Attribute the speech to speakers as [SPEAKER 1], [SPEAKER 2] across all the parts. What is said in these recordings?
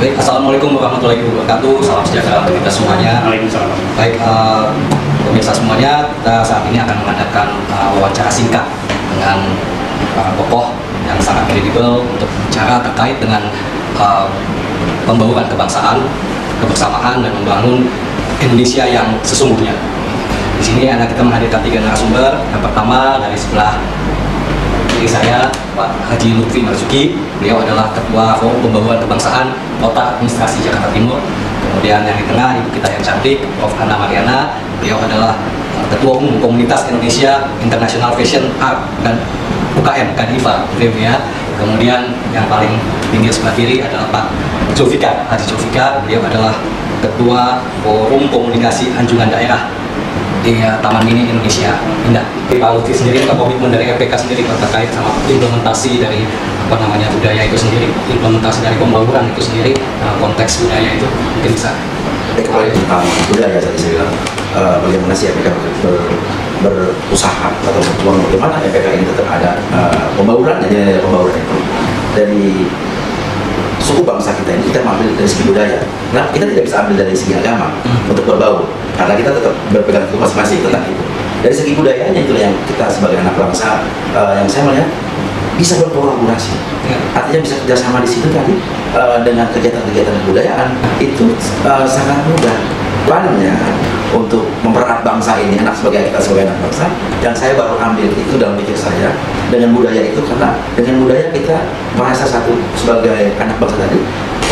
[SPEAKER 1] Baik, Assalamualaikum warahmatullahi wabarakatuh. Salam sejahtera untuk kita semuanya.
[SPEAKER 2] Waalaikumsalam.
[SPEAKER 1] Baik, pemirsa semuanya, kita saat ini akan mengadakan wawancara singkat dengan tokoh yang sangat kredibel untuk bicara terkait dengan pembauran kebangsaan, kebersamaan, dan membangun Indonesia yang sesungguhnya. Di sini kita menghadirkan 3 narasumber. Yang pertama dari sebelah kiri saya, Pak Haji Lutfi Marzuki. Beliau adalah Ketua Forum Pembauran Kebangsaan Kota Administrasi Jakarta Timur. Kemudian yang di tengah, ibu kita yang cantik, Prof. Anna Mariana. Beliau adalah Ketua Umum Komunitas Indonesia International Fashion Art dan UKM Kadifa ya. Kemudian yang paling tinggi sebelah kiri adalah Pak Zulfikar, Haji Zulfikar. Beliau adalah Ketua Forum Komunikasi Anjungan Daerah di Taman Mini Indonesia Indah. Pak Lutfi sendiri, atau komitmen dari FPK sendiri terkait sama implementasi dari budaya itu sendiri, implementasi dari pembauran itu sendiri, konteks budaya itu mungkin bisa.
[SPEAKER 3] Kembali tentang budaya tadi saya bilang, bagaimana sih FPK berusaha atau berjuang bagaimana FPK ini tetap ada pembauran, jadi pembauran itu dari suku bangsa kita ini, kita ambil dari segi budaya. Nah, kita tidak bisa ambil dari segi agama untuk berbaur, karena kita tetap berpegang teguh masing-masing tentang itu. Dari segi budayanya itu yang kita sebagai anak bangsa, yang saya melihat bisa berkolaborasi. Artinya bisa kerjasama di situ tadi dengan kegiatan-kegiatan kebudayaan itu sangat mudah. Plannya untuk mempererat bangsa ini, kita sebagai anak bangsa, yang saya baru ambil itu dalam pikir saya dengan budaya itu, karena dengan budaya kita merasa satu sebagai anak bangsa tadi.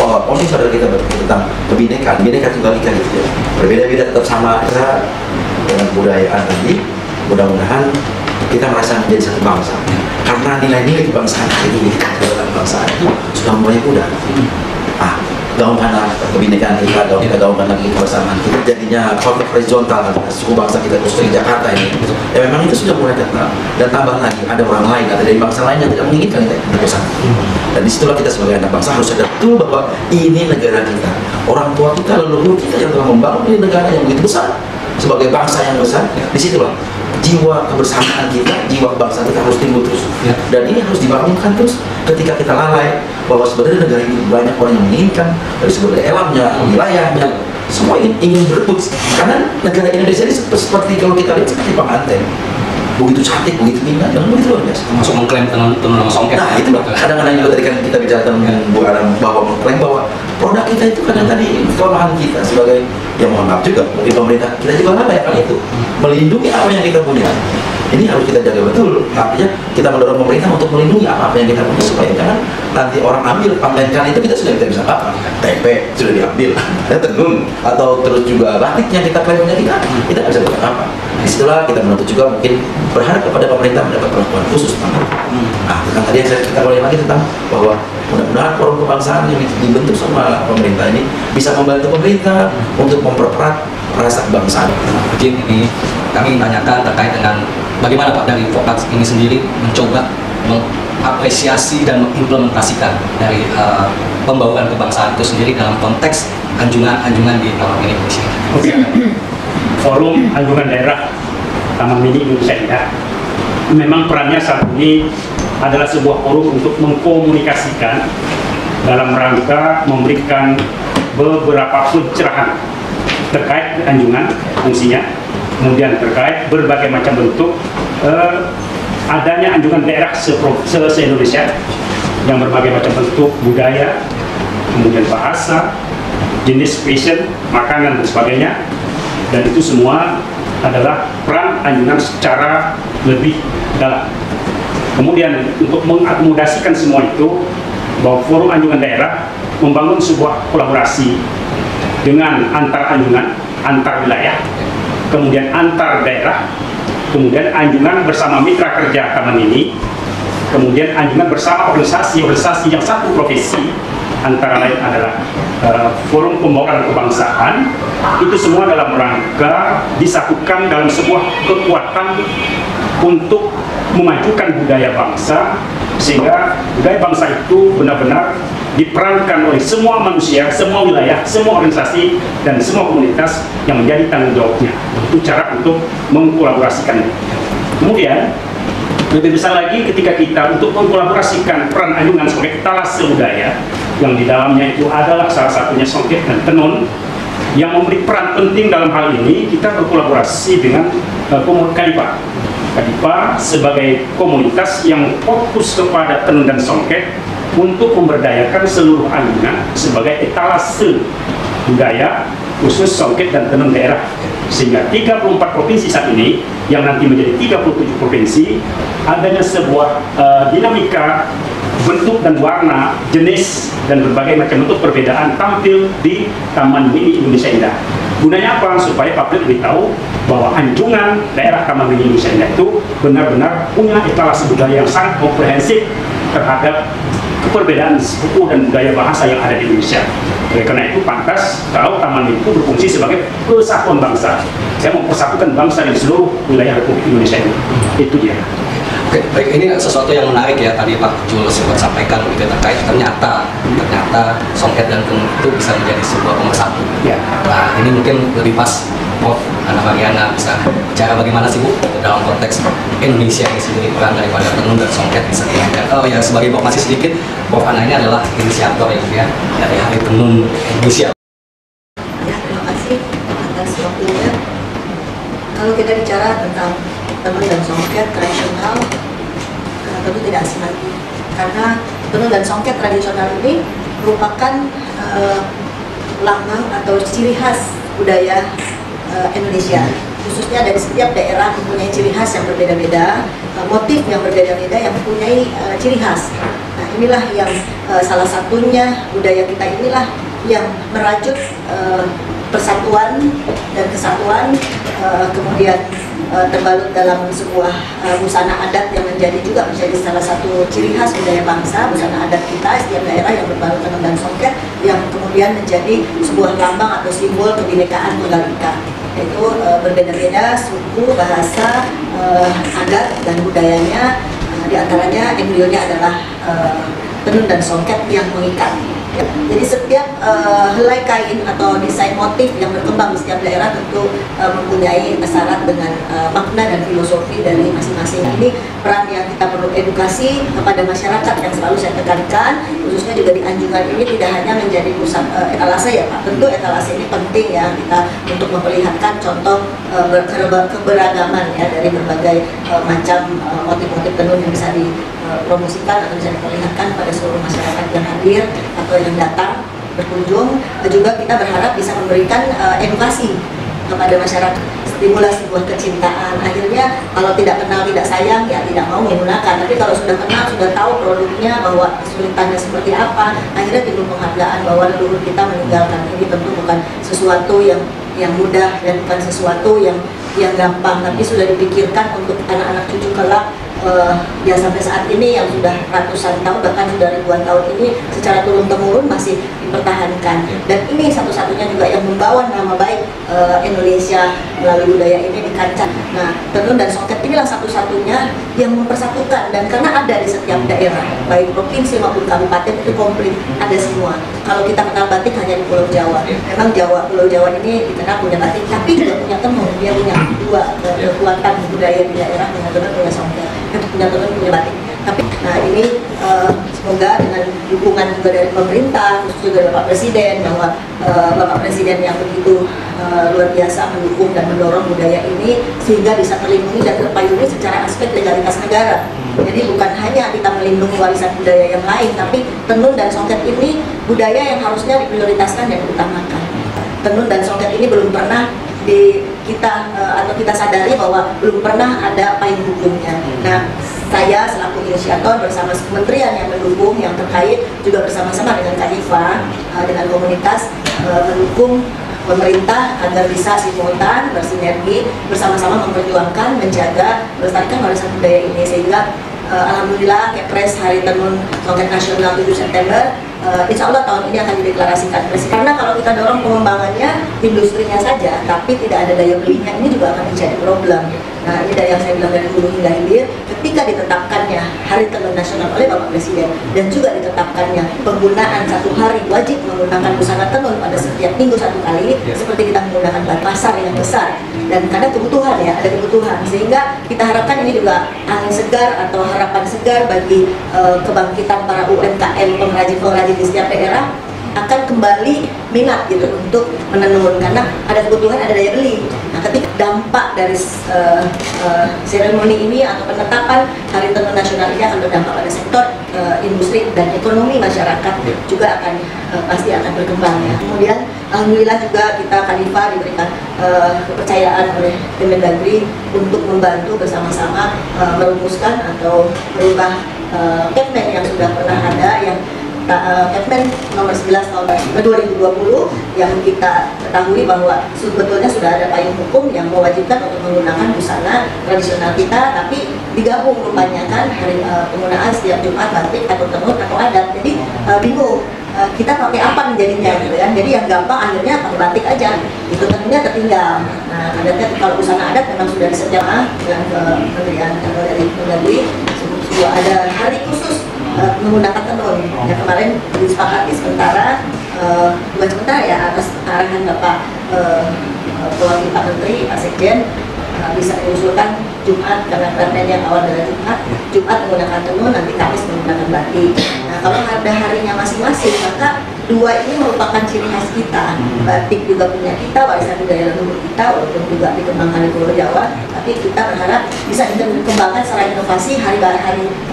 [SPEAKER 3] Ini saudara kita berpikir tentang kebinekaan tunggal ika gitu ya, berbeda-beda tetap sama. Kita dengan budayaan tadi, mudah-mudahan kita merasa menjadi satu bangsa, karena nilai-nilai kebangsaan ini, kebangsaan itu sudah mulai mudah. Gaungkan kebinekaan kita gaungkan lagi kebersamaan kita, jadinya konflik horizontal antara suku bangsa kita khususnya di Jakarta ini. Ya memang itu sudah mulai kenal, dan tambah lagi ada orang lain, ada dari bangsa lain yang tidak menginginkan kita bersatu. Dan disitulah kita sebagai anak bangsa harus sadar betul bahwa ini negara kita, orang tua kita, leluhur kita yang telah membangun ini negara yang begitu besar, sebagai bangsa yang besar. Disitulah jiwa kebersamaan kita, jiwa bangsa kita harus timbul terus, dan ini harus dibangunkan terus. Ketika kita lalai bahwa sebenarnya negara ini banyak orang yang menginginkan, dari sumber daya alamnya, wilayahnya, semua ingin berebut. Karena negara Indonesia ini seperti kalau kita lihat seperti pengantin, begitu cantik, begitu indah, dan begitu luar biasa.
[SPEAKER 1] Termasuk mengklaim tenun songket.
[SPEAKER 3] Nah itu kadang-kadang juga tadi kan kita bicara tentang Bu Adam, bahwa mengklaim bahwa produk kita itu kadang tadi kelemahan kita sebagai, ya mohon maaf juga, mungkin pemerintah kita juga lalai kali itu melindungi apa yang kita punya. Ini harus kita jaga betul. Artinya kita mendorong pemerintah untuk melindungi apa yang kita punya, supaya jangan nanti orang ambil patenkan itu kita sudah tidak bisa apa. Tempe sudah diambil, tenun atau terus juga batik yang kita klaimnya kita nggak bisa buat apa. Disitulah kita menuntut juga mungkin berharap kepada pemerintah mendapat perlakuan khusus tentang itu. Tentang tadi yang kita mulai lagi tentang bahwa mudah-mudahan forum kebangsaan yang dibentuk sama pemerintah ini bisa membantu pemerintah untuk mempererat rasa kebangsaan.
[SPEAKER 1] Izin ini kami tanyakan terkait dengan bagaimana Pak dari Vokat ini sendiri mencoba mengapresiasi dan mengimplementasikan dari pembauran kebangsaan itu sendiri dalam konteks anjungan di Taman Mini Indonesia.
[SPEAKER 2] Forum Anjungan Daerah Taman Mini Indonesia Indah memang perannya saat ini adalah sebuah forum untuk mengkomunikasikan dalam rangka memberikan beberapa pencerahan terkait anjungan fungsinya, kemudian terkait berbagai macam bentuk adanya anjungan daerah se-Indonesia yang berbagai macam bentuk budaya, kemudian bahasa, jenis fashion, makanan, dan sebagainya. Dan itu semua adalah peran anjungan secara lebih dalam. Kemudian untuk mengakomodasikan semua itu, bahwa forum anjungan daerah membangun sebuah kolaborasi dengan antar anjungan, antar wilayah, kemudian antar daerah, kemudian anjungan bersama mitra kerja Taman ini, kemudian anjungan bersama organisasi yang satu profesi, antara lain adalah Forum Pembauran Kebangsaan. Itu semua dalam rangka disatukan dalam sebuah kekuatan untuk memajukan budaya bangsa, sehingga budaya bangsa itu benar-benar diperankan oleh semua manusia, semua wilayah, semua organisasi, dan semua komunitas yang menjadi tanggung jawabnya. Itu cara untuk mengkolaborasikan. Kemudian lebih besar lagi ketika kita untuk mengkolaborasikan peran anjungan sebagai etalase budaya, yang di dalamnya itu adalah salah satunya songket dan tenun. Yang memberi peran penting dalam hal ini, kita berkolaborasi dengan Kadipa. Kadipa sebagai komunitas yang fokus kepada tenun dan songket untuk memberdayakan seluruh Anjungan sebagai etalase budaya khusus songket dan tenun daerah. Sehingga 34 provinsi saat ini yang nanti menjadi 37 provinsi, adanya sebuah dinamika bentuk dan warna, jenis dan berbagai macam bentuk perbedaan tampil di Taman Mini Indonesia Indah. Gunanya apa? Supaya publik lebih tahu bahwa Anjungan daerah Taman Mini Indonesia Indah itu benar-benar punya etalase budaya yang sangat komprehensif terhadap keperbedaan suku dan budaya bahasa yang ada di Indonesia. Oleh karena itu pantas kalau Taman Mini itu berfungsi sebagai persatuan bangsa. Saya mau persatukan bangsa di seluruh wilayah Republik Indonesia ini. Itu dia.
[SPEAKER 1] Oke, baik, ini sesuatu yang menarik ya, tadi Pak Jul sempat sampaikan gitu, terkait ternyata songket dan tenun itu bisa menjadi sebuah pemersatu.
[SPEAKER 2] Ya.
[SPEAKER 1] Nah, ini mungkin lebih pas Prof. Ana Mariana bisa bicara bagaimana sih Bu dalam konteks Indonesia ini sendiri peran daripada tenun dan songket bisa dimainkan. Oh ya, sebagai informasi sedikit, Prof. Ana ini adalah inisiator ya dari Hari Tenun Indonesia.
[SPEAKER 4] Ya, terima kasih atas waktunya. Kalau kita bicara tentang tenun dan songket tradisional, tentu tidak asing lagi, karena tenun dan songket tradisional ini merupakan lambang atau ciri khas budaya Indonesia, khususnya dari setiap daerah mempunyai ciri khas yang berbeda-beda, motif yang berbeda-beda yang mempunyai ciri khas. Nah, inilah yang salah satunya budaya kita inilah yang merajut persatuan dan kesatuan, kemudian terbalut dalam sebuah busana adat yang menjadi salah satu ciri khas budaya bangsa. Busana adat kita setiap daerah yang berbalut tenun dan songket yang kemudian menjadi sebuah lambang atau simbol kebinekaan Tunggal Ika, yaitu berbeda-beda suku, bahasa, adat dan budayanya. Di antaranya embrionya adalah tenun dan songket yang mengikat. Jadi setiap helai kain atau desain motif yang berkembang di setiap daerah tentu mempunyai syarat dengan makna dan filosofi dari masing-masing. Ini peran yang kita perlu edukasi kepada masyarakat yang selalu saya tekankan, khususnya juga di Anjungan ini tidak hanya menjadi pusat etalase ya Pak. Tentu etalase ini penting ya kita untuk memperlihatkan contoh keberagaman ya dari berbagai macam motif-motif tenun yang bisa dipromosikan atau bisa diperlihatkan pada seluruh masyarakat yang hadir atau yang datang berkunjung. Juga kita berharap bisa memberikan edukasi kepada masyarakat, stimulasi sebuah kecintaan. Akhirnya kalau tidak kenal, tidak sayang, ya tidak mau menggunakan. Tapi kalau sudah kenal, sudah tahu produknya, bahwa kesulitannya seperti apa, akhirnya timbul penghargaan bahwa leluhur kita meninggalkan ini tentu bukan sesuatu yang mudah dan bukan sesuatu yang gampang, tapi sudah dipikirkan untuk anak-anak cucu kelak. Ya sampai saat ini yang sudah ratusan tahun bahkan sudah ribuan tahun ini secara turun-temurun masih dipertahankan, dan ini satu-satunya juga yang membawa nama baik Indonesia melalui budaya ini di kancah. Nah, tenun dan songket inilah satu-satunya yang mempersatukan, dan karena ada di setiap daerah baik provinsi maupun kabupaten itu komplit ada semua. Kalau kita kenal batik hanya di Pulau Jawa, memang Pulau Jawa ini dikenal punya batik, tapi juga punya tenun, dia punya dua kekuatan budaya di daerah, punya tenun, punya songket, punya tenun, punya batik. Tapi nah ini semoga dengan dukungan juga dari pemerintah, khusus juga Bapak Presiden, bahwa Bapak Presiden yang begitu luar biasa mendukung dan mendorong budaya ini sehingga bisa terlindungi dan terpayungi secara aspek legalitas negara. Jadi bukan hanya kita melindungi warisan budaya yang lain, tapi tenun dan songket ini budaya yang harusnya diprioritaskan dan diutamakan. Tenun dan songket ini belum pernah kita sadari bahwa belum pernah ada payung hukumnya. Nah, saya selaku inisiator bersama kementerian yang mendukung yang terkait juga bersama-sama dengan Kadipa dengan komunitas mendukung pemerintah agar bisa simultan bersinergi bersama-sama memperjuangkan, menjaga, melestarikan warisan budaya ini, sehingga alhamdulillah Kepres Hari Tenun Songket Nasional 7 September insya Allah tahun ini akan dideklarasikan Presiden. Karena kalau kita dorong pengembangannya industrinya saja tapi tidak ada daya belinya, ini juga akan menjadi problem. Nah, ini dari yang saya bilang dari hulu hingga hilir, ketika ditetapkannya Hari Tenun Nasional oleh Bapak Presiden dan juga ditetapkannya penggunaan 1 hari wajib menggunakan busana tenun pada setiap minggu 1 kali, seperti kita menggunakan pasar yang besar, dan karena kebutuhan ya, ada kebutuhan, sehingga kita harapkan ini juga angin segar atau harapan segar bagi kebangkitan para UMKM pengrajin-pengrajin di setiap daerah akan kembali minat gitu untuk menenun, karena ada kebutuhan, ada daya beli. Nah, ketika dampak dari seremoni ini atau penetapan Hari Tenun Nasional ini akan berdampak pada sektor industri dan ekonomi masyarakat juga akan pasti akan berkembang ya. Kemudian alhamdulillah juga kita Kadifah diberikan kepercayaan oleh Kemendagri untuk membantu bersama-sama merumuskan atau merubah Kepmen yang sudah pernah ada, yang Kepmen nomor 11 tahun 2020 yang kita ketahui bahwa sebetulnya sudah ada payung hukum yang mewajibkan untuk menggunakan busana tradisional kita, tapi digabung rupanya kan hari penggunaan setiap Jumat batik atau tenun atau adat. Jadi bingung kita pakai apa nih jadinya gitu kan. Jadi yang gampang akhirnya pakai batik aja, itu tentunya tertinggal. Nah, adatnya kalau busana adat memang sudah disediakan dengan Kementerian atau dari Kemendagri sudah ada hari khusus menggunakan tenun yang kemarin disepakati sementara bukan sementara ya, atas arahan Bapak Wakil Pak Menteri, Pak Sekjen, bisa diusulkan Jumat karena permen yang awal dari Jumat menggunakan tenun, nanti Kamis menggunakan batik. Nah, kalau ada harinya masing-masing, maka dua ini merupakan ciri khas kita. Batik juga punya kita, warisan budaya leluhur kita, walaupun juga dikembangkan di Pulau Jawa, tapi kita berharap bisa dikembangkan secara inovasi. Hari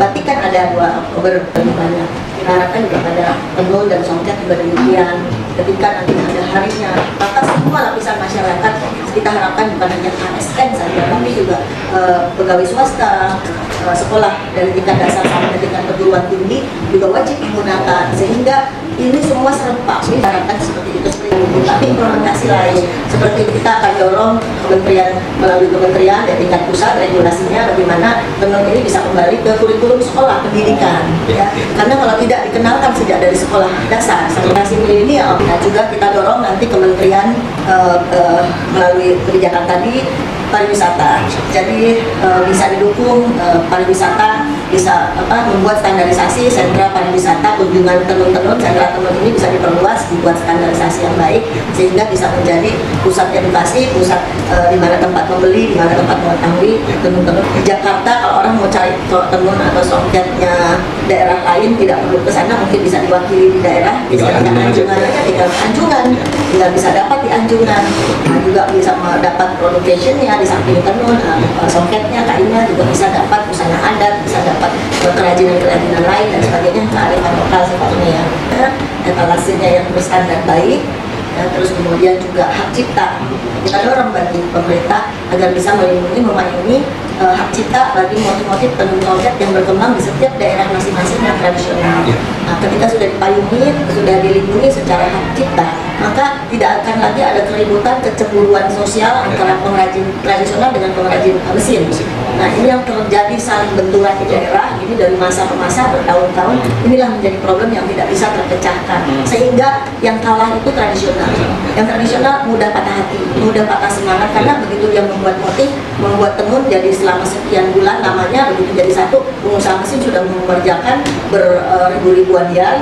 [SPEAKER 4] batik kan ada 2 Oktober banyak. Kita harapkan juga pada tenun dan songket juga demikian. Ketika nanti ada harinya, maka semua lapisan masyarakat kita harapkan bukan hanya ASN saja, tapi juga pegawai swasta, sekolah dari tingkat dasar sampai tingkat perguruan tinggi juga wajib menggunakan, sehingga ini semua serempak. Ini harapkan seperti itu, tapi implementasi lain seperti kita akan dorong kementerian melalui kementerian dari tingkat pusat regulasinya bagaimana tenun ini bisa kembali ke kurikulum sekolah pendidikan ya, karena kalau tidak dikenalkan sejak dari sekolah dasar generasi milenial. Nah, juga kita dorong nanti kementerian melalui kebijakan tadi pariwisata, jadi bisa didukung pariwisata, bisa membuat standarisasi sentra pariwisata, kunjungan tenun-tenun, sentra tenun ini bisa diperluas, dibuat standarisasi yang baik sehingga bisa menjadi pusat edukasi, pusat di mana tempat membeli, di mana tempat mengetahui tenun-tenun. Di Jakarta kalau orang mau cari tenun atau songketnya daerah lain tidak perlu ke sana, mungkin bisa diwakili di daerah, bisa Anjungan aja, tinggal Anjungan, tinggal bisa dapat di Anjungan. Nah, juga bisa mendapat produk fashionnya di samping tenun, songketnya, kainnya juga bisa dapat, busana adat, bisa dapat kerajinan-kerajinan lain dan sebagainya, kearifan lokal sifatnya ya, etalasenya yang berstandar baik. Ya, terus kemudian juga hak cipta kita dorong bagi pemerintah agar bisa melindungi, memayungi hak cipta bagi motif-motif tenun songket yang berkembang di setiap daerah masing-masing yang tradisional. Nah, ketika sudah dipayungi, sudah dilindungi secara hak cipta, maka tidak akan lagi ada keributan, kecemburuan sosial antara pengrajin tradisional dengan pengrajin mesin. Nah, ini yang terjadi saling benturan di daerah ini dari masa ke masa bertahun-tahun. Inilah menjadi problem yang tidak bisa terpecahkan, sehingga yang kalah itu tradisional. Yang tradisional mudah patah hati, mudah patah semangat, karena begitu dia membuat motif, membuat tenun jadi selama sekian bulan lamanya, begitu jadi satu, pengusaha mesin sudah mengerjakan beribu-ribuan dia,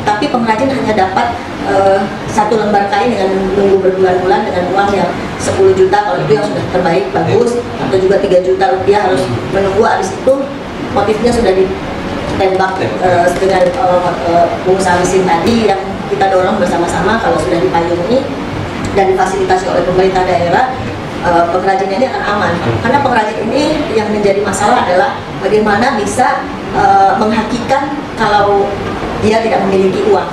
[SPEAKER 4] tapi pengrajin hanya dapat 1 lembar kain dengan menunggu berbulan-bulan dengan uang yang 10 juta kalau itu yang sudah terbaik bagus, atau juga 3 juta rupiah harus menunggu. Habis itu motifnya sudah ditembak dengan pengusaha mesin tadi yang kita dorong bersama-sama. Kalau sudah dipayungi dan difasilitasi oleh pemerintah daerah, pengrajin ini akan aman. Karena pengrajin ini yang menjadi masalah adalah bagaimana bisa menghakikan kalau dia tidak memiliki uang,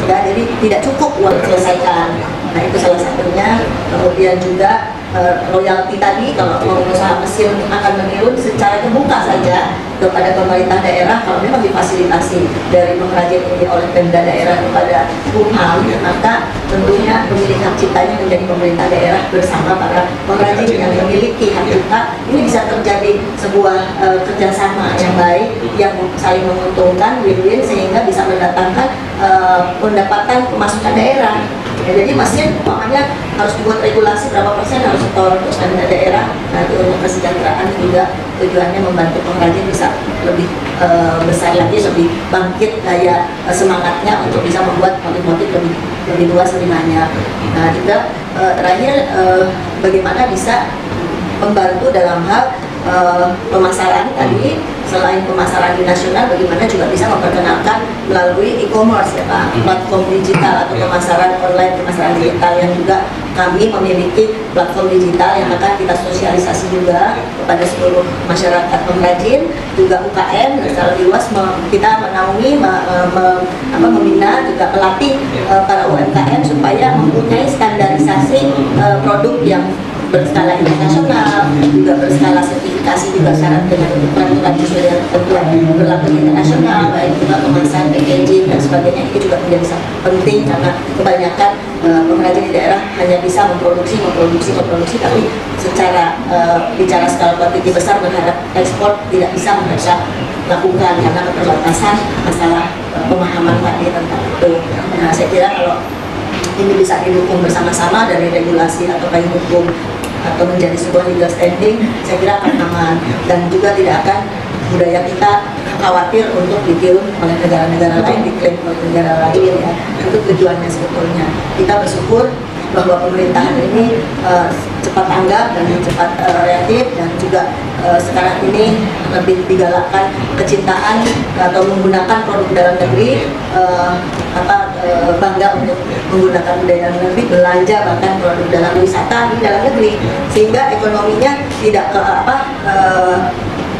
[SPEAKER 4] ya, jadi tidak cukup uang diselesaikan. Nah, itu salah satunya. Kemudian juga royalti tadi, kalau pengusaha mesin akan mengirim secara terbuka saja kepada pemerintah daerah, kalau memang difasilitasi dari pengrajin ini oleh Pemda daerah kepada Kumham, maka tentunya pemilik hak ciptanya menjadi pemerintah daerah bersama para pengrajin yang memiliki hak cipta. Ini bisa terjadi sebuah kerjasama yang baik, yang saling menguntungkan, win-win, sehingga bisa mendatangkan pendapatan pemasukan daerah. Ya, jadi mesin umpamanya harus dibuat regulasi berapa persen harus setor untuk standar daerah. Nanti untuk kesejahteraan juga tujuannya membantu pengrajin bisa lebih besar lagi, lebih bangkit daya semangatnya untuk bisa membuat motif-motif lebih luas, lebih banyak. Nah juga terakhir bagaimana bisa membantu dalam hal pemasaran tadi. Selain pemasaran di nasional, bagaimana juga bisa memperkenalkan melalui e-commerce ya Pak, platform digital atau pemasaran online, pemasaran digital yang juga kami memiliki platform digital yang akan kita sosialisasi juga kepada seluruh masyarakat pengrajin, juga UKM dan secara luas kita menaungi, membina, juga melatih para UMKM supaya mempunyai standarisasi produk yang berskala internasional, juga berskala sertifikasi, juga syarat dengan peraturan sesuai ketentuan berlaku internasional, baik juga kemasan, packaging dan sebagainya. Itu juga menjadi sangat penting karena kebanyakan pengrajin di daerah hanya bisa memproduksi, tapi secara bicara skala kuantiti besar berharap ekspor tidak bisa mereka lakukan karena keterbatasan masalah pemahaman tadi tentang itu. Nah, saya kira kalau ini bisa didukung bersama-sama dari regulasi atau payung hukum atau menjadi sebuah legal standing, saya kira akan aman dan juga tidak akan budaya kita khawatir untuk ditiru oleh negara-negara lain, diklaim oleh negara lain ya. Itu tujuannya sebetulnya. Kita bersyukur bahwa pemerintahan ini cepat tanggap dan cepat reaktif dan juga sekarang ini lebih digalakkan kecintaan atau menggunakan produk dalam negeri, bangga untuk menggunakan budaya dalam negeri, belanja bahkan produk dalam wisata di dalam negeri, sehingga ekonominya tidak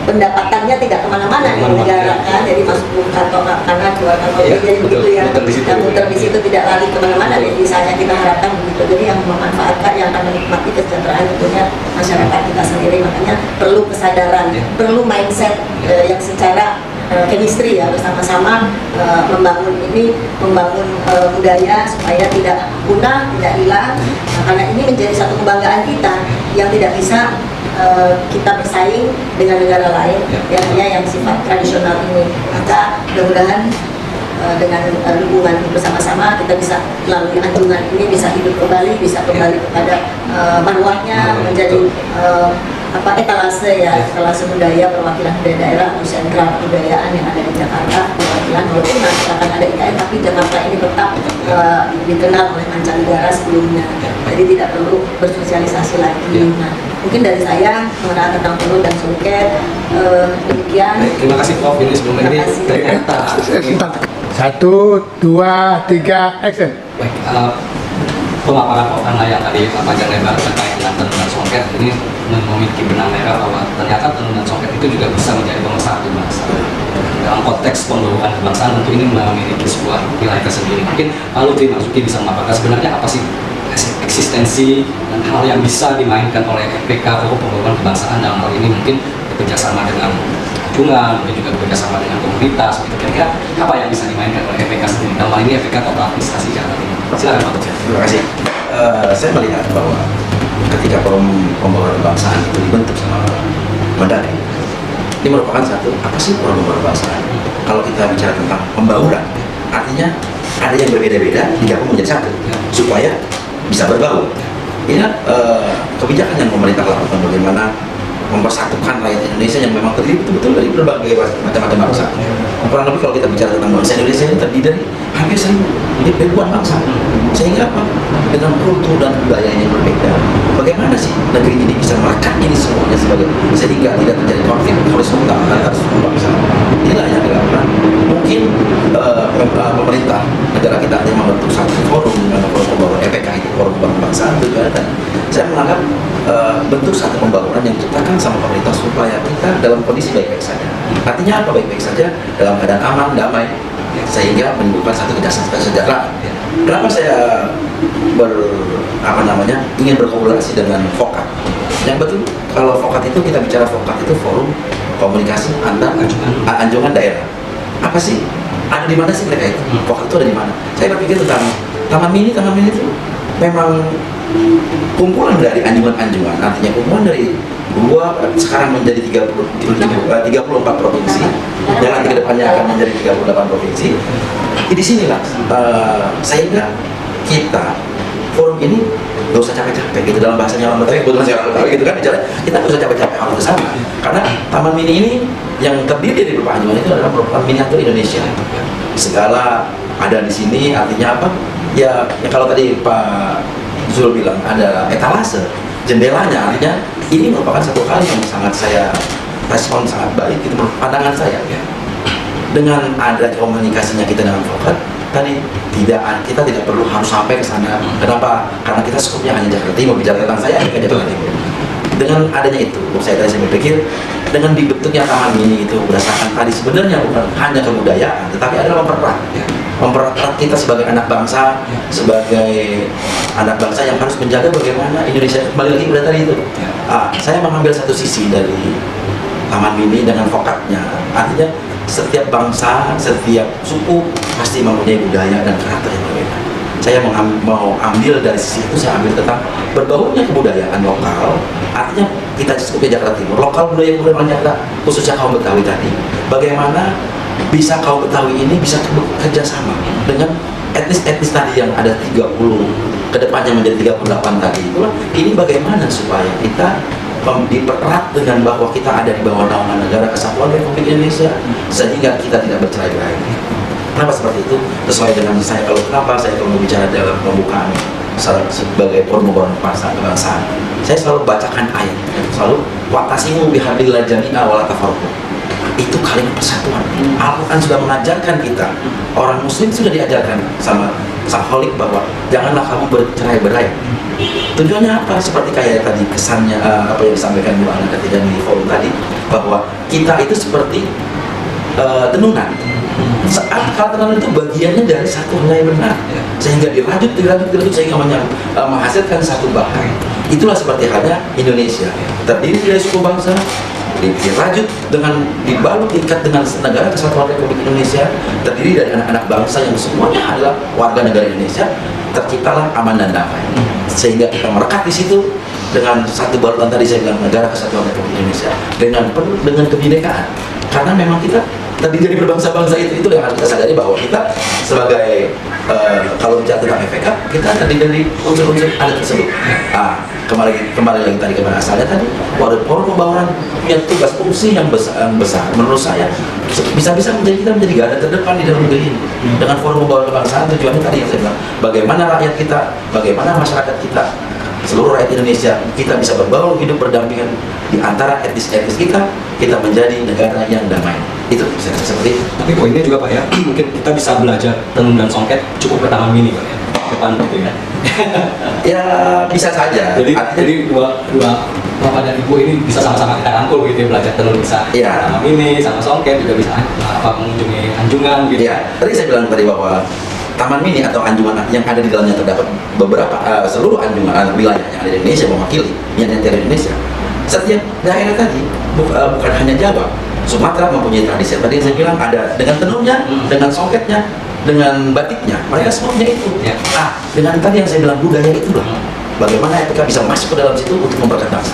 [SPEAKER 4] pendapatannya tidak kemana-mana di negara kan, jadi masuk kantong kanan keluar kantong kiri, jadi begitu ya, yang muter di situ tidak lari kemana-mana, misalnya kita harapkan begitu. Jadi yang memanfaatkan, yang akan menikmati kesejahteraan tentunya masyarakat kita sendiri. Makanya perlu kesadaran, perlu mindset yang secara chemistry ya, bersama-sama membangun budaya supaya tidak punah, tidak hilang. Nah, karena ini menjadi satu kebanggaan kita yang tidak bisa kita bersaing dengan negara lain yang sifat tradisional ini. Maka mudah-mudahan dengan dukungan bersama-sama kita bisa melalui anjungan ini bisa hidup kembali, bisa kembali kepada marwahnya, menjadi etalase etalase budaya, perwakilan budaya daerah atau sentral kebudayaan yang ada di Jakarta, perwakilan walaupun nanti akan ada IKN, tapi Jakarta ini tetap dikenal oleh mancanegara sebelumnya, jadi tidak perlu bersosialisasi lagi. Nah, mungkin dari saya mengenal tentang tenun dan songket demikian.
[SPEAKER 1] Terima kasih Prof. Ini sebelum ini
[SPEAKER 5] Satu, dua, tiga, action.
[SPEAKER 1] Baik, pemaparan Prof. Hana yang tadi panjang lebar terkait dengan tenun dan songket ini memiliki benang merah bahwa ternyata tenun dan songket itu juga bisa menjadi pemersatu bangsa. Dalam konteks pembaruan kebangsaan tentu ini memiliki sebuah nilai tersendiri. Mungkin Lutfi Marzuki bisa memaparkan sebenarnya apa sih eksistensi dan hal yang bisa dimainkan oleh FPK untuk pembaruan kebangsaan, dalam hal ini mungkin bekerjasama dengan hubungan, mungkin juga bekerjasama dengan komunitas. Kira-kira apa yang bisa dimainkan oleh FPK sendiri? Dalam hal ini FPK Kota Administrasi Jakarta ini. Silakan Pak Tujan.
[SPEAKER 3] Terima kasih. Saya melihat bahwa ketika pembaruan kebangsaan itu dibentuk sama Mendagri, ini merupakan satu apa sih pembaruan kebangsaan? Kalau kita bicara tentang pembauran, artinya ada yang berbeda-beda digabung menjadi satu supaya bisa berbaur. Ini kebijakan yang pemerintah lakukan bagaimana mempersatukan rakyat Indonesia yang memang terdiri betul-betul dari berbagai macam-macam bangsa. Kurang lebih kalau kita bicara tentang bangsa Indonesia ini terdiri dari hampir 1.000 ribuan bangsa. Sehingga apa? Dengan kultur dan budaya yang berbeda, bagaimana sih negeri ini bisa melekat ini semuanya sehingga tidak terjadi konflik horizontal antara semua bangsa. Inilah yang dilakukan. Mungkin pemerintah negara kita yang membentuk satu forum dengan forum pembaruan FPK itu, forum kebangsaan tujuannya tadi. Saya menganggap bentuk satu pembangunan yang diciptakan sama pemerintah supaya kita dalam kondisi baik-baik saja. Artinya apa baik-baik saja? Dalam keadaan aman, damai, sehingga menimbulkan satu kesejahteraan. Kenapa saya ingin berkolaborasi dengan Vokat? Yang betul, kalau Vokat itu kita bicara Vokat itu forum komunikasi antar anjungan daerah. Apa sih? Ada di mana sih mereka itu? Vokat itu ada di mana? Saya berpikir tentang Taman Mini itu memang kumpulan dari anjungan-anjungan, artinya kumpulan dari sekarang menjadi 34 provinsi, yang nanti kedepannya akan menjadi 38 provinsi. Di sinilah sehingga kita forum ini nggak usah capek-capek gitu, dalam bahasanya orang Betawi, kebetulan saya orang Betawi gitu kan, bicara kita nggak usah capek-capek harus ke sana, karena Taman Mini ini yang terdiri dari beberapa anjungan itu adalah merupakan miniatur Indonesia. Segala ada di sini, artinya apa? Ya kalau tadi Pak Zul bilang ada etalase, jendelanya, artinya ini merupakan satu hal yang sangat saya respon sangat baik, itu menurut pandangan saya ya. Dengan ada komunikasinya kita dengan advokat tadi, kita tidak perlu harus sampai ke sana. Kenapa? Karena kita skupnya hanya Jakarta Timur, bicara tentang saya ke Jakarta Timur. Dengan adanya itu, saya berpikir dengan dibentuknya Taman Mini itu berdasarkan tadi sebenarnya bukan hanya kebudayaan, tetapi adalah mempererat kita sebagai anak bangsa, sebagai anak bangsa yang harus menjaga bagaimana Indonesia kembali lagi pada tadi itu. Saya mengambil satu sisi dari Taman Mini dengan vokatnya, artinya setiap bangsa, setiap suku pasti mempunyai budaya dan karakter yang berbeda. Saya mau ambil dari sisi itu, saya ambil tentang berbaurnya kebudayaan lokal, artinya kita cukup Jakarta Timur, lokal budaya Jakarta, khususnya kaum Betawi tadi. Bagaimana bisa kaum Betawi ini bisa bekerja sama dengan etnis-etnis tadi yang ada 30, kedepannya menjadi 38 tadi. Itulah, ini bagaimana supaya kita dipererat dengan bahwa kita ada di bawah naungan negara kesatuan Republik Indonesia, sehingga kita tidak bercerai-berai. Kenapa seperti itu? Sesuai dengan saya, kenapa saya kalau bicara dalam pembukaan sebagai forum kebangsaan, saya selalu bacakan ayat, selalu watasimu bihablillah jami'a wala tafarraqu. Itu kalimat persatuan. Al-Quran sudah mengajarkan kita, orang muslim sudah diajarkan sama sang Khalik bahwa janganlah kamu bercerai-berai. Tujuannya apa? Seperti kayak tadi kesannya apa yang disampaikan Bu Ana ketika di forum tadi, bahwa kita itu seperti tenunan. Saat tenunan itu bagiannya dari satu helai benar, sehingga dirajut sehingga menghasilkan satu bahan. Itulah seperti halnya Indonesia, terdiri dari suku bangsa, dirajut dengan dibalut diikat dengan negara kesatuan Republik Indonesia, terdiri dari anak-anak bangsa yang semuanya adalah warga negara Indonesia. Terciptalah aman dan damai, sehingga kita merekat di situ dengan satu balutan tadi saya bilang negara kesatuan Republik Indonesia dengan kebinekaan, karena memang kita terdiri dari berbangsa-bangsa itu yang harus kita sadari bahwa kita sebagai kalau bicara tentang FPK kita terdiri dari unsur-unsur adat tersebut. Kembali lagi tadi kepada asalnya tadi, forum pembauran punya tugas fungsi yang besar. Menurut saya bisa-bisa kita menjadi garda terdepan di dalam negeri ini. Dengan forum pembauran kebangsaan tujuannya tadi yang saya bilang, bagaimana rakyat kita, bagaimana masyarakat kita, seluruh rakyat Indonesia, kita bisa berbaur hidup berdampingan di antara etnis-etnis kita menjadi negara yang damai. Itu bisa seperti itu.
[SPEAKER 1] Tapi poinnya juga Pak ya, mungkin kita bisa belajar tenun dan songket cukup ke Taman Mini Pak ya, depan gitu ya.
[SPEAKER 3] Ya bisa saja.
[SPEAKER 1] Jadi dua bapak dan ibu ini bisa sama-sama kita rangkul gitu ya, belajar tenun bisa.
[SPEAKER 3] Ya.
[SPEAKER 1] Taman Mini sama songket juga bisa mengunjungi anjungan gitu.
[SPEAKER 3] Ya. Tadi saya bilang tadi bahwa Taman Mini atau anjungan yang ada di dalamnya terdapat beberapa seluruh anjungan wilayah yang ada di Indonesia mewakili yang ada di Indonesia. Setiap daerah tadi bukan hanya Jawa, Sumatera mempunyai tradisi. Tadi saya bilang ada dengan tenunnya, dengan songketnya, dengan batiknya, mereka semua punya itu. Dengan tadi yang saya bilang budaya itulah. Bagaimana EPK bisa masuk ke dalam situ untuk memperkuat bangsa.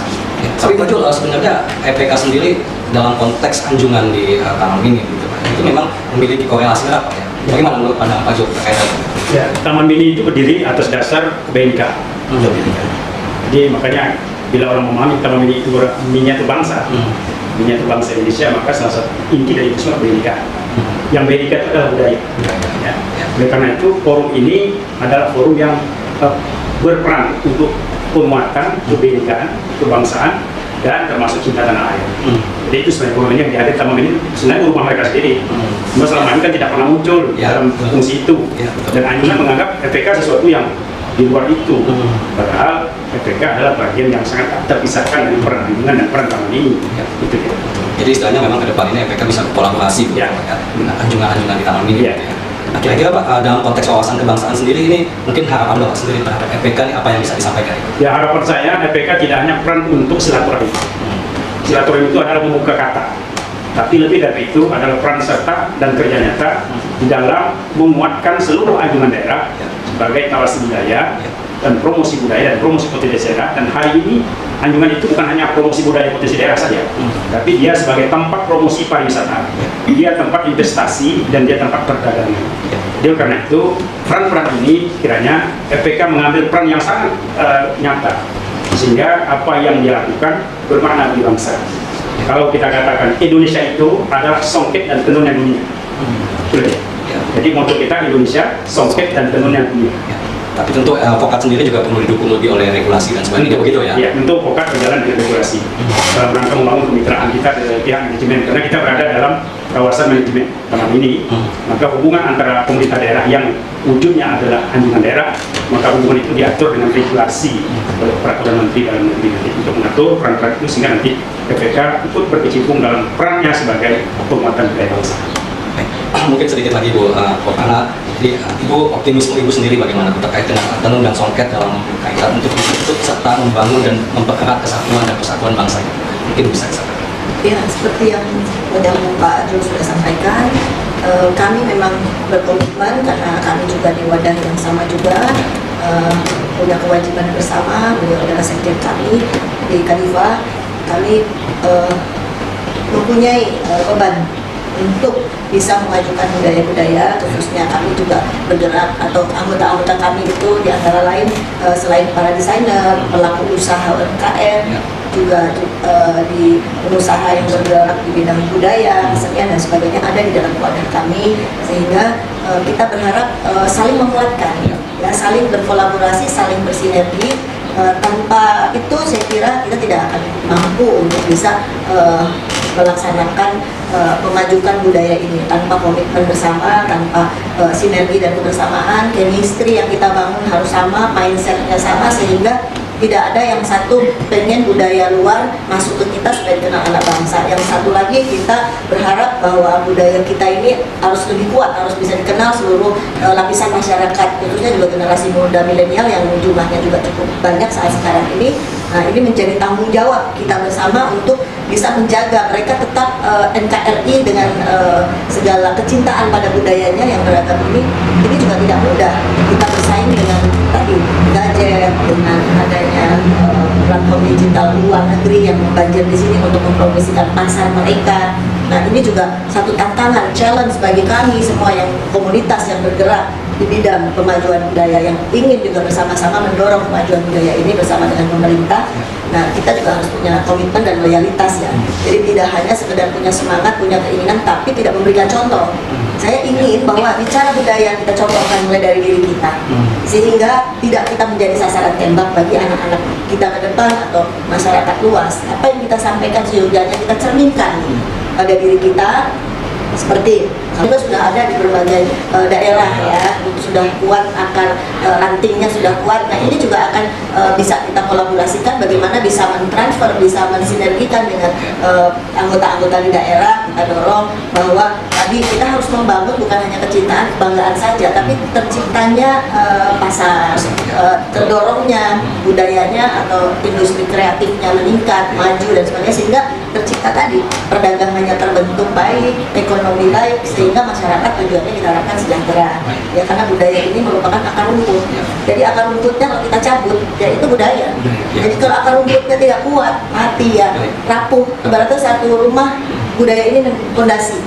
[SPEAKER 1] Tapi Pak Jul, sebenarnya EPK sendiri dalam konteks anjungan di Taman Mini gitu Pak, itu memang memiliki korelasi apa ya? Bagaimana menurut pandangan Pak Jul terkait itu?
[SPEAKER 2] Ya, Taman Mini itu berdiri atas dasar kebinekaan. Jadi makanya bila orang memahami Taman Mini itu miniatur bangsa, miniatur bangsa Indonesia, maka salah satu inti dari itu semua kebinekaan. Yang berbeda itu adalah budaya. Ya. Oleh karena itu forum ini adalah forum yang berperan untuk penguatan kebinekaan, kebangsaan, dan termasuk cinta tanah air. Jadi itu sebenarnya forum ini yang dihadir Taman Mini sebenarnya rumah mereka sendiri. Cuma selama ini kan tidak pernah muncul dalam fungsi itu. Dan anjungan menganggap EPK sesuatu yang di luar itu. Padahal EPK adalah bagian yang sangat terpisahkan dari peran anjungan dan peran Taman Mini. Itu ya.
[SPEAKER 1] Jadi istilahnya memang ke depan ini EPK bisa berkolaborasi gitu, dengan anjungan-anjungan di Taman Mini. Nah, kira-kira Pak, dalam konteks wawasan kebangsaan sendiri ini mungkin harapan Bapak sendiri terhadap EPK ini apa yang bisa disampaikan? Ya,
[SPEAKER 2] harapan saya EPK tidak hanya peran untuk silaturahmi. Silaturahmi itu adalah membuka kata, tapi lebih dari itu adalah peran serta dan kerja nyata di dalam menguatkan seluruh anjungan daerah sebagai tawasi budaya, dan promosi budaya dan promosi potensi daerah. Dan hari ini Anjungan itu bukan hanya promosi budaya potensi daerah saja, tapi dia sebagai tempat promosi pariwisata, dia tempat investasi, dan dia tempat perdagangan. Jadi karena itu peran-peran ini kiranya FPK mengambil peran yang sangat nyata, sehingga apa yang dia lakukan bermakna bagi bangsa. Kalau kita katakan Indonesia itu adalah songket dan tenunnya dunia, jadi moto kita Indonesia songket dan tenunnya dunia.
[SPEAKER 1] Tapi tentu Pokat sendiri juga perlu didukung lebih oleh regulasi dan sebagainya, begitu ya?
[SPEAKER 2] Ya, tentu Pokat berjalan dengan regulasi dalam rangka membangun kemitraan kita dengan pihak manajemen, karena kita berada dalam kawasan manajemen taman ini. Maka hubungan antara pemerintah daerah yang ujungnya adalah anjungan daerah, maka hubungan itu diatur dengan regulasi oleh peraturan menteri dalam negeri nanti untuk mengatur peran-peran itu, sehingga nanti PPK ikut berkecimpung dalam perannya sebagai penguatan budaya bangsa.
[SPEAKER 1] Mungkin sedikit lagi Bu, karena jadi Ibu, optimisme Ibu sendiri bagaimana terkait dengan tenun dan songket dalam kaitan untuk ikut serta membangun dan mempererat kesatuan dan persatuan bangsa? Mungkin bisa disampaikan.
[SPEAKER 4] Ya, seperti yang Pak Adul sudah sampaikan, kami memang berkomitmen karena kami juga di wadah yang sama juga, punya kewajiban bersama. Beliau adalah sekjen kami di Kadifa. Kami mempunyai beban untuk bisa memajukan budaya-budaya, khususnya kami juga bergerak atau anggota-anggota kami itu di antara lain selain para desainer, pelaku usaha UMKM, juga di pengusaha yang bergerak di bidang budaya, kesenian dan sebagainya ada di dalam wadah kami, sehingga kita berharap saling menguatkan, ya, saling berkolaborasi, saling bersinergi. Tanpa itu saya kira kita tidak akan mampu untuk bisa melaksanakan memajukan budaya ini tanpa komitmen bersama, tanpa sinergi dan kebersamaan. Chemistry yang kita bangun harus sama, mindsetnya sama, sehingga tidak ada yang satu pengen budaya luar masuk ke kita supaya dikenal anak bangsa. Yang satu lagi kita berharap bahwa budaya kita ini harus lebih kuat, harus bisa dikenal seluruh lapisan masyarakat, khususnya juga generasi muda milenial yang jumlahnya juga cukup banyak saat sekarang ini. Nah, ini menjadi tanggung jawab kita bersama untuk bisa menjaga mereka tetap NKRI dengan segala kecintaan pada budayanya yang beragam ini juga tidak mudah. Kita bersaing dengan tadi gadget, dengan adanya platform digital luar negeri yang banjir di sini untuk mempromosikan pasar mereka. Nah, ini juga satu tantangan, challenge bagi kami semua yang komunitas yang bergerak di bidang pemajuan budaya, yang ingin juga bersama-sama mendorong kemajuan budaya ini bersama dengan pemerintah. Nah, kita juga harus punya komitmen dan loyalitas, ya. Jadi tidak hanya sekedar punya semangat, punya keinginan, tapi tidak memberikan contoh. Saya ingin bahwa bicara budaya kita contohkan mulai dari diri kita, sehingga tidak kita menjadi sasaran tembak bagi anak-anak kita ke depan atau masyarakat luas. Apa yang kita sampaikan seyogianya kita cerminkan pada diri kita. Seperti kita sudah ada di berbagai daerah, ya, sudah kuat akar rantingnya, sudah kuat. Nah, ini juga akan bisa kita kolaborasikan bagaimana bisa mentransfer, bisa mensinergikan dengan anggota-anggota di daerah. Kita dorong bahwa tadi kita harus membangun bukan hanya kecintaan, kebanggaan saja, tapi terciptanya pasar, terdorongnya budayanya atau industri kreatifnya meningkat, maju dan sebagainya, sehingga tercipta tadi perdagangannya terbentuk baik, ekonomi baik, sehingga masyarakat tujuannya kita harapkan sejahtera, ya, karena budaya ini merupakan akar rumput. Jadi akar rumputnya kalau kita cabut, ya itu budaya. Jadi kalau akar rumputnya tidak kuat, mati, ya, rapuh. Ibaratnya satu rumah, budaya ini fondasi,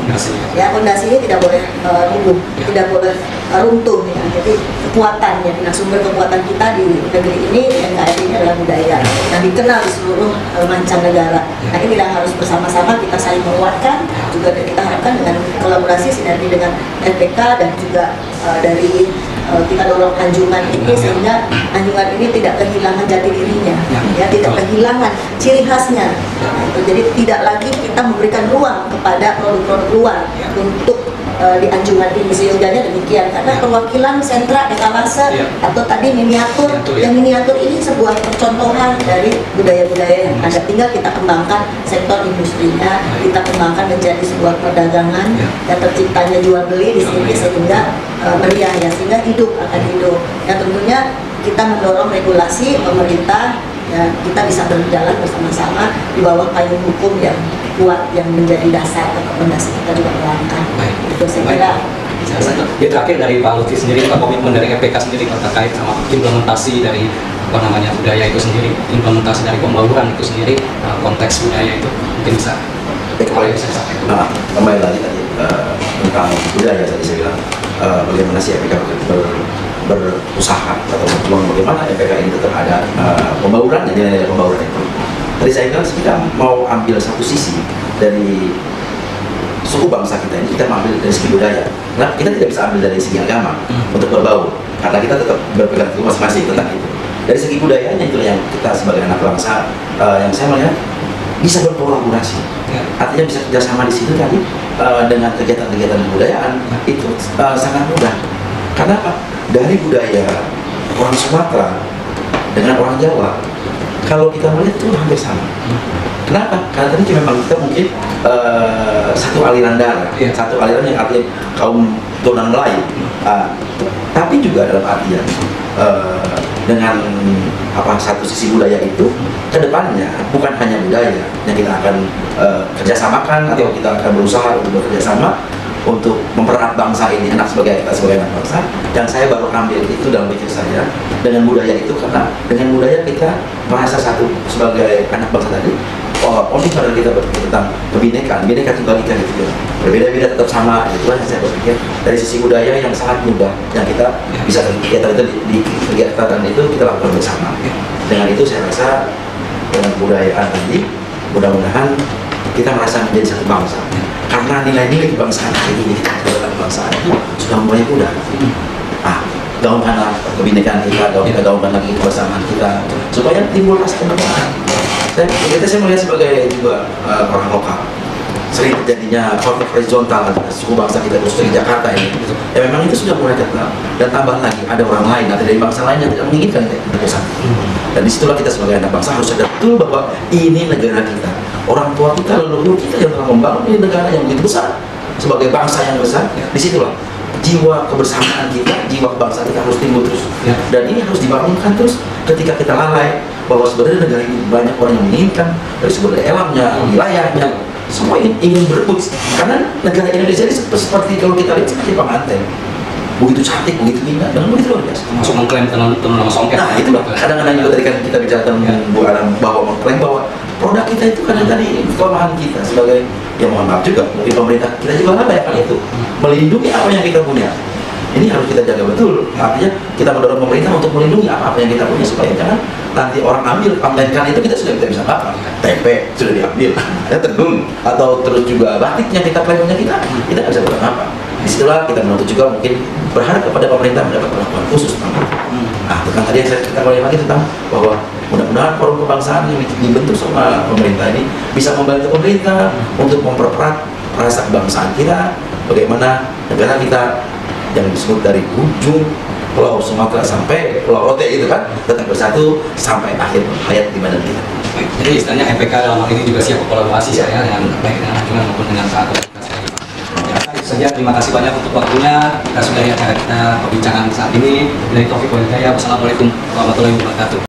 [SPEAKER 4] ya, fondasi ini tidak boleh rubuh, tidak boleh runtuh, ya. Jadi kekuatannya, nah, sumber kekuatan kita di negeri ini, NKRI ini adalah budaya, yang dikenal di seluruh mancanegara. Nah, inilah harus bersama-sama kita saling menguatkan, juga kita harapkan dengan kolaborasi sinergi dengan FPK dan juga dari kita dorong anjungan ini, sehingga anjungan ini tidak kehilangan jati dirinya, ya, tidak kehilangan ciri khasnya. Nah, itu jadi tidak lagi kita memberikan ruang kepada produk-produk luar untuk di anjungan ini. Seyogianya demikian, karena perwakilan sentra etalase atau tadi miniatur, yang miniatur ini sebuah percontohan dari budaya-budaya yang ada. Tinggal kita kembangkan sektor industrinya, kita kembangkan menjadi sebuah perdagangan yang terciptanya jual beli di sini, sehingga meriah, ya, sehingga hidup akan hidup. Dan tentunya kita mendorong regulasi pemerintah, ya, kita bisa berjalan bersama-sama di bawah payung hukum yang kuat, yang menjadi dasar atau fondasi kita juga melangkah. Itu saya kira
[SPEAKER 1] Saya rasa itu terakhir dari Pak Lutfi sendiri, Pak, komitmen dari EPK sendiri Pak, terkait sama implementasi dari budaya itu sendiri, implementasi dari pembauran itu sendiri, konteks budaya itu mungkin bisa.
[SPEAKER 3] Kembali lagi tadi tentang budaya tadi saya bilang bagaimana sih EPK berusaha atau berjuang bagaimana EPK ini tetap ada pembauran itu. Tadi saya bilang kita mau ambil satu sisi dari suku bangsa kita ini, kita ambil dari segi budaya. Nah, kita tidak bisa ambil dari segi agama untuk berbaur, karena kita tetap berpegang teguh masing-masing tentang itu. Dari segi budayanya itu yang kita sebagai anak bangsa yang saya melihat bisa berkolaborasi. Artinya bisa kerjasama di situ tadi dengan kegiatan-kegiatan kebudayaan itu sangat mudah. Karena apa? Dari budaya orang Sumatera dengan orang Jawa, kalau kita melihat itu hampir sama. Kenapa? Karena tadi memang kita mungkin satu aliran darah, satu aliran yang artinya kaum turunan Melayu. Tapi juga dalam artian dengan satu sisi budaya itu kedepannya bukan hanya budaya yang kita akan kerjasamakan atau kita akan berusaha untuk bekerjasama untuk mempererat bangsa ini kita sebagai anak bangsa. Dan saya baru ambil itu dalam pikir saya dengan budaya itu, karena dengan budaya kita merasa satu sebagai anak bangsa tadi. Only kalau kita berpikir tentang bineka tunggal ika gitu ya, berbeda-beda tetap sama, itulah yang saya berpikir dari sisi budaya yang sangat mudah yang kita bisa kegiatan itu di kegiatan itu kita lakukan bersama. Dengan itu saya rasa dengan budayaan tadi mudah-mudahan kita merasa menjadi satu bangsa, karena nilai-nilai kebangsaan ini kebangsaan itu sudah mulai mudah. Gaungkanlah kebinekaan kita, gaungkan lagi kebersamaan kita supaya timbul rasa kebangsaan. Saya melihat sebagai juga orang lokal, sering terjadinya konflik horizontal antara suku bangsa kita khususnya di Jakarta ini. Ya memang itu sudah mulai kental, dan tambah lagi ada orang lain atau dari bangsa lain yang tidak menginginkan kita bersatu. Dan disitulah kita sebagai anak bangsa harus sadar betul bahwa ini negara kita, orang tua kita, leluhur kita yang telah membangun ini negara yang begitu besar, sebagai bangsa yang besar. Disitulah jiwa kebersamaan kita, jiwa kebangsaan kita harus timbul terus, dan ini harus dibangunkan terus. Ketika kita lalai bahwa sebenarnya negara ini banyak orang yang menginginkan, dari sumber daya alamnya, wilayahnya, semua ingin berebut. Karena negara Indonesia ini seperti kalau kita lihat seperti pengantin, begitu cantik, begitu indah, dan begitu luar biasa.
[SPEAKER 1] Masuk mengklaim tenun songket.
[SPEAKER 3] Nah itulah kadang-kadang juga tadi kan kita bicara tentang Bu Alam bahwa mengklaim bahwa produk kita itu kadang tadi kelemahan kita sebagai, ya mohon maaf juga, mungkin pemerintah kita juga lalai akan itu melindungi apa yang kita punya. Ini harus kita jaga betul. Artinya kita mendorong pemerintah untuk melindungi apa yang kita punya, supaya jangan nanti orang ambil pamerkan itu kita sudah bisa apa, tempe sudah diambil, ya tenun atau terus juga batik yang kita klaim punya kita nggak bisa berbuat apa. Disitulah kita menuntut juga mungkin berharap kepada pemerintah mendapat perlakuan khusus tentang itu. Tentang tadi yang kita kembali lagi tentang bahwa mudah-mudahan forum kebangsaan yang dibentuk sama pemerintah ini bisa membantu pemerintah untuk mempererat rasa kebangsaan kita, bagaimana negara kita yang disebut dari ujung Pulau Sumatera sampai Pulau Rote itu kan tetap bersatu sampai akhir hayat di badan kita.
[SPEAKER 1] Jadi istilahnya EPK dalam hal ini juga siap kolaborasi saya dengan baik dengan Anjungan maupun dengan saat itu saja. Terima kasih banyak untuk waktunya. Kita sudahi acara kita perbincangan saat ini. Dari Taufik Walhidayah. Wassalamualaikum warahmatullahi wabarakatuh.